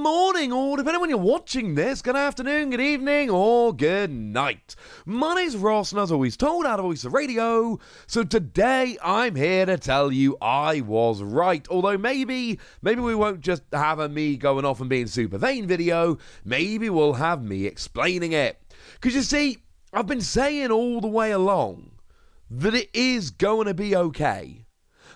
morning, or depending on when you're watching this, good afternoon, good evening, or good night. My name's Ross, and as always told, out of Voice of Radio. So today, I'm here to tell you I was right. Although maybe we won't just have a me going off and being super vain video. Maybe we'll have me explaining it. Because you see, I've been saying all the way along that it is going to be okay.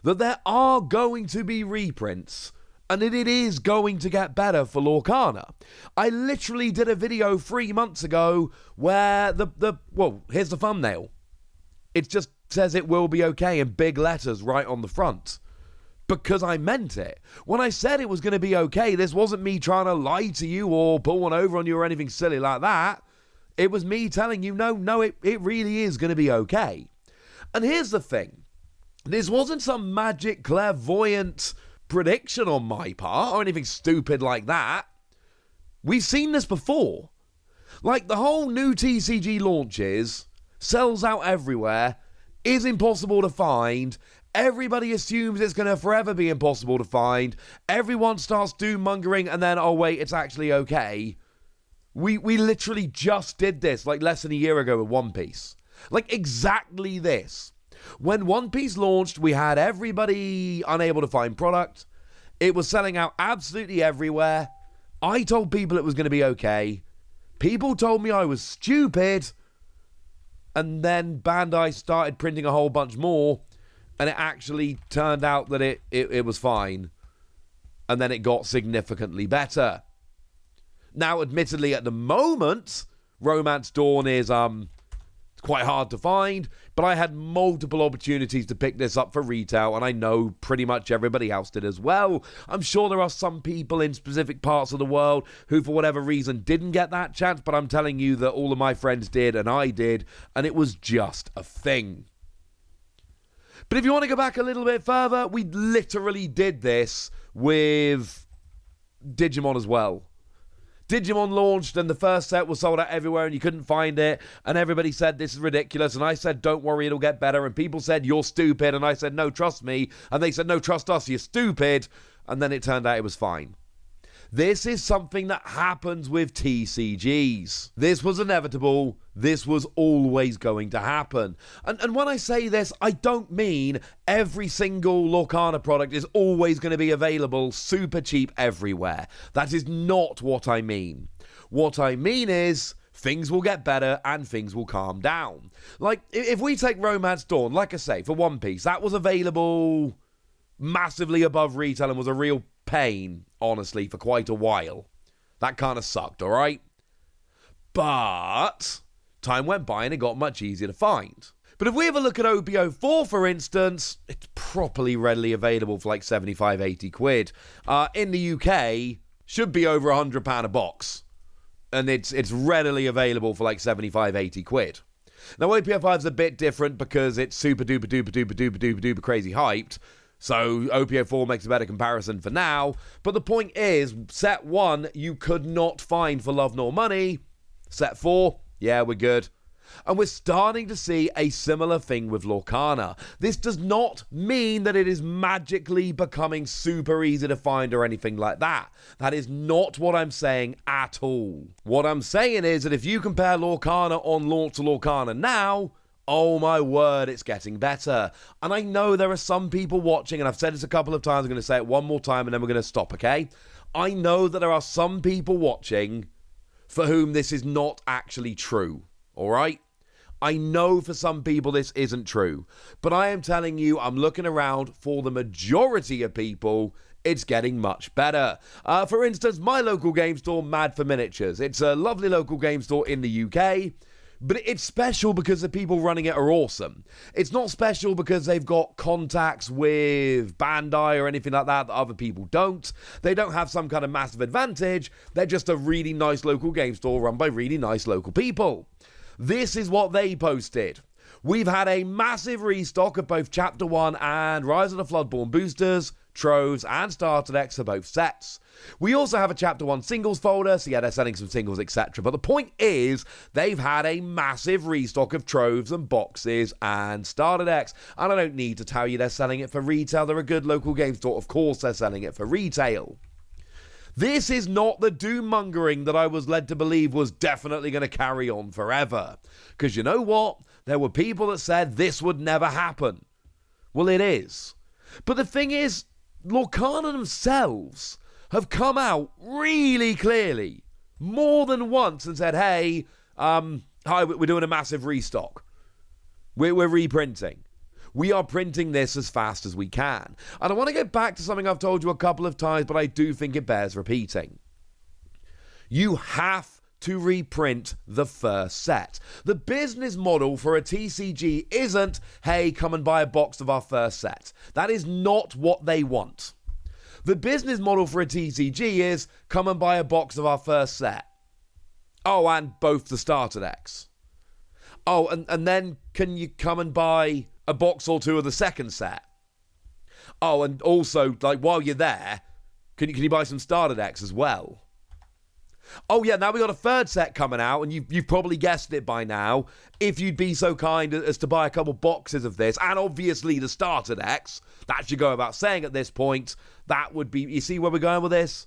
That there are going to be reprints. And it is going to get better for Lorcana. I literally did a video 3 months ago where here's the thumbnail. It just says it will be okay in big letters right on the front. Because I meant it. When I said it was going to be okay, this wasn't me trying to lie to you or pull one over on you or anything silly like that. It was me telling you, no, it really is going to be okay. And here's the thing. This wasn't some magic clairvoyant prediction on my part or anything stupid like that. We've seen this before. Like the whole new TCG launches, sells out everywhere, is impossible to find. Everybody assumes it's going to forever be impossible to find. Everyone starts doom-mongering and then, oh wait, it's actually okay. We literally just did this like less than a year ago with One Piece. Like exactly this. When One Piece launched, we had everybody unable to find product. It was selling out absolutely everywhere. I told people it was going to be okay. People told me I was stupid. And then Bandai started printing a whole bunch more. And it actually turned out that it was fine. And then it got significantly better. Now, admittedly, at the moment, Romance Dawn is quite hard to find, but I had multiple opportunities to pick this up for retail, and I know pretty much everybody else did as well. I'm sure there are some people in specific parts of the world who, for whatever reason, didn't get that chance, but I'm telling you that all of my friends did, and I did, and it was just a thing. But if you want to go back a little bit further, we literally did this with Digimon as well. Digimon launched and the first set was sold out everywhere and you couldn't find it and everybody said this is ridiculous and I said don't worry, it'll get better, and people said you're stupid and I said no, trust me, and they said no, trust us, you're stupid, and then it turned out it was fine. This is something that happens with TCGs. This was inevitable. This was always going to happen. And when I say this, I don't mean every single Lorcana product is always going to be available super cheap everywhere. That is not what I mean. What I mean is things will get better and things will calm down. Like, if we take Romance Dawn, like I say, for One Piece, that was available massively above retail and was a real pain, honestly, for quite a while. That kind of sucked, alright? But time went by and it got much easier to find. But if we have a look at OPO4, for instance, it's properly readily available for like 75, 80 quid. In the UK, should be over £100 a box. And it's readily available for like 75, 80 quid. Now, OPO5 is a bit different because it's super duper duper duper duper duper duper crazy hyped. So OPO4 makes a better comparison for now. But the point is, set 1, you could not find for love nor money. Set 4, yeah, we're good. And we're starting to see a similar thing with Lorcana. This does not mean that it is magically becoming super easy to find or anything like that. That is not what I'm saying at all. What I'm saying is that if you compare Lorcana on launch to Lorcana now, oh my word, it's getting better. And I know there are some people watching, and I've said this a couple of times, I'm going to say it one more time and then we're going to stop, okay? I know that there are some people watching for whom this is not actually true, alright? I know for some people this isn't true, but I am telling you, I'm looking around, for the majority of people, it's getting much better. For instance, my local game store, Mad for Miniatures. It's a lovely local game store in the UK. But it's special because the people running it are awesome. It's not special because they've got contacts with Bandai or anything like that other people don't. They don't have some kind of massive advantage. They're just a really nice local game store run by really nice local people. This is what they posted. We've had a massive restock of both Chapter 1 and Rise of the Floodborn boosters, troves, and starter decks for both sets. We also have a Chapter 1 singles folder, so yeah, they're selling some singles, etc. But the point is, they've had a massive restock of troves and boxes and starter decks. And I don't need to tell you they're selling it for retail. They're a good local game store. Of course they're selling it for retail. This is not the doom-mongering that I was led to believe was definitely going to carry on forever. Because you know what? There were people that said this would never happen. Well, it is. But the thing is, Lorcana themselves have come out really clearly, more than once, and said, hey, hi, we're doing a massive restock. We're reprinting. We are printing this as fast as we can. And I want to get back to something I've told you a couple of times, but I do think it bears repeating. You have to reprint the first set. The business model for a TCG isn't, hey, come and buy a box of our first set. That is not what they want. The business model for a TCG is, come and buy a box of our first set. Oh, and both the starter decks. Oh, and then can you come and buy a box or two of the second set? Oh, and also, like, while you're there, can you buy some starter decks as well? Oh, yeah, now we got a third set coming out, and you've probably guessed it by now. If you'd be so kind as to buy a couple boxes of this, and obviously the starter decks, that should go about saying at this point, that would be, you see where we're going with this?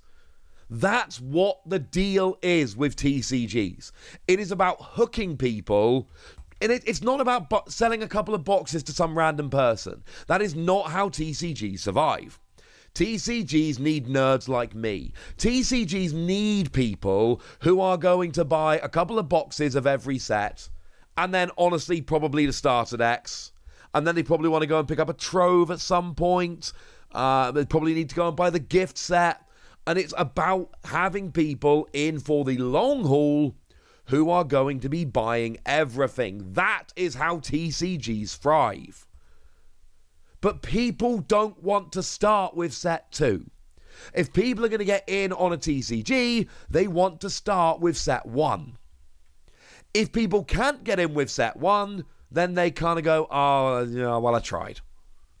That's what the deal is with TCGs. It is about hooking people. And it's not about selling a couple of boxes to some random person. That is not how TCGs survive. TCGs need nerds like me. TCGs need people who are going to buy a couple of boxes of every set, and then honestly probably the starter decks, and then they probably want to go and pick up a trove at some point. They probably need to go and buy the gift set. And it's about having people in for the long haul who are going to be buying everything. That is how TCGs thrive. But people don't want to start with set 2. If people are going to get in on a TCG, they want to start with set 1. If people can't get in with set 1, then they kind of go, oh, yeah, well, I tried.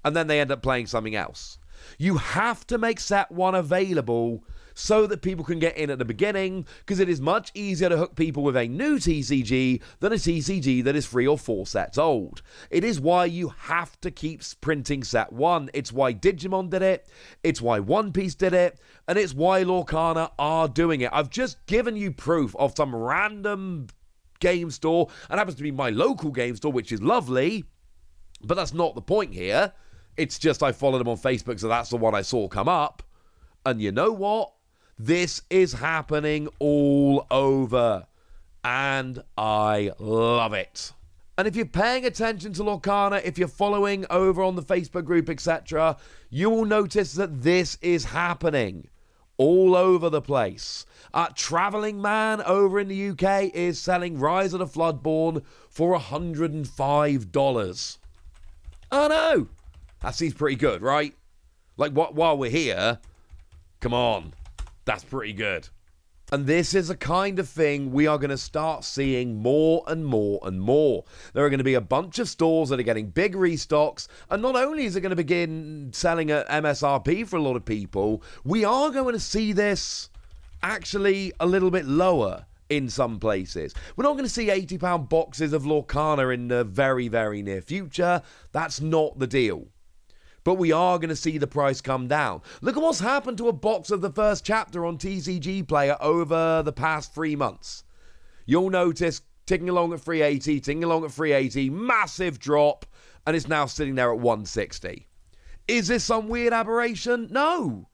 And then they end up playing something else. You have to make set 1 available so that people can get in at the beginning, because it is much easier to hook people with a new TCG than a TCG that is 3 or 4 sets old. It is why you have to keep printing set 1. It's why Digimon did it, it's why One Piece did it, and it's why Lorcana are doing it. I've just given you proof of some random game store, and happens to be my local game store, which is lovely, but that's not the point here. It's just I followed them on Facebook, so that's the one I saw come up. And you know what? This is happening all over. And I love it. And if you're paying attention to Lorcana, if you're following over on the Facebook group, etc., you will notice that this is happening all over the place. Travelling Man over in the UK is selling Rise of the Floodborn for $105. I know. That seems pretty good, right? Like, while we're here, come on. That's pretty good. And this is a kind of thing we are going to start seeing more and more and more. There are going to be a bunch of stores that are getting big restocks, and not only is it going to begin selling at MSRP for a lot of people, we are going to see this actually a little bit lower in some places. We're not going to see £80 boxes of Lorcana in the very, very near future. That's not the deal. But we are going to see the price come down. Look at what's happened to a box of the first chapter on TCG Player over the past 3 months. You'll notice ticking along at 380, ticking along at 380, massive drop, and it's now sitting there at 160. Is this some weird aberration? No.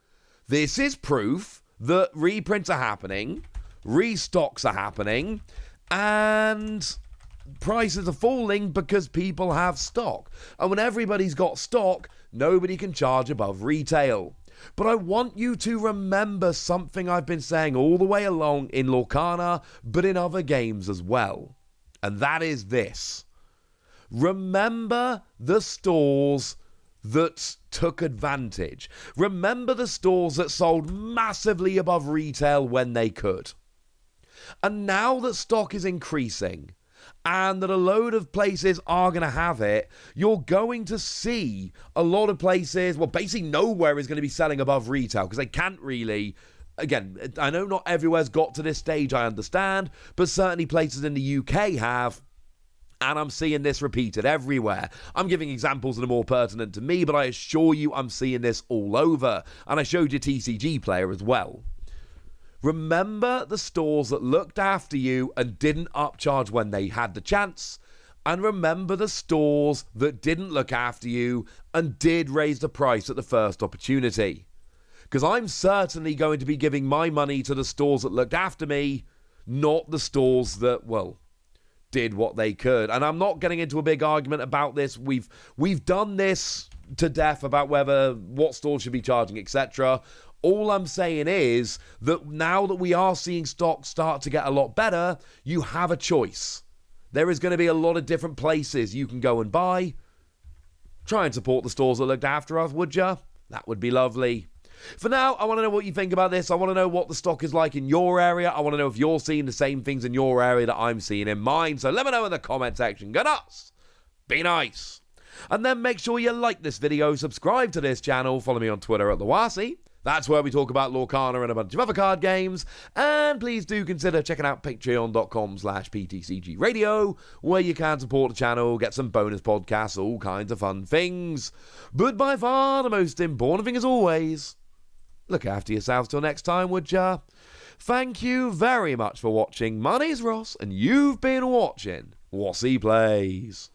This is proof that reprints are happening, restocks are happening, and prices are falling because people have stock. And when everybody's got stock, nobody can charge above retail. But I want you to remember something I've been saying all the way along in Lorcana, but in other games as well. And that is this. Remember the stores that took advantage. Remember the stores that sold massively above retail when they could. And now that stock is increasing, and that a load of places are going to have it, you're going to see a lot of places, well, basically nowhere is going to be selling above retail, because they can't really. Again, I know not everywhere's got to this stage, I understand, but certainly places in the UK have, and I'm seeing this repeated everywhere. I'm giving examples that are more pertinent to me, but I assure you I'm seeing this all over, and I showed you TCG Player as well. Remember the stores that looked after you and didn't upcharge when they had the chance. And remember the stores that didn't look after you and did raise the price at the first opportunity. Because I'm certainly going to be giving my money to the stores that looked after me, not the stores that, well, did what they could. And I'm not getting into a big argument about this. We've done this to death about what stores should be charging, etc. All I'm saying is that now that we are seeing stocks start to get a lot better, you have a choice. There is going to be a lot of different places you can go and buy. Try and support the stores that looked after us, would ya? That would be lovely. For now, I want to know what you think about this. I want to know what the stock is like in your area. I want to know if you're seeing the same things in your area that I'm seeing in mine. So let me know in the comment section. Go nuts! Be nice! And then make sure you like this video, subscribe to this channel, follow me on Twitter at @TheWasi. That's where we talk about Lorcana and a bunch of other card games. And please do consider checking out patreon.com/PTCGradio, where you can support the channel, get some bonus podcasts, all kinds of fun things. But by far the most important thing as always, look after yourselves till next time, would ya? Thank you very much for watching. My name's Ross, and you've been watching Wasi Plays.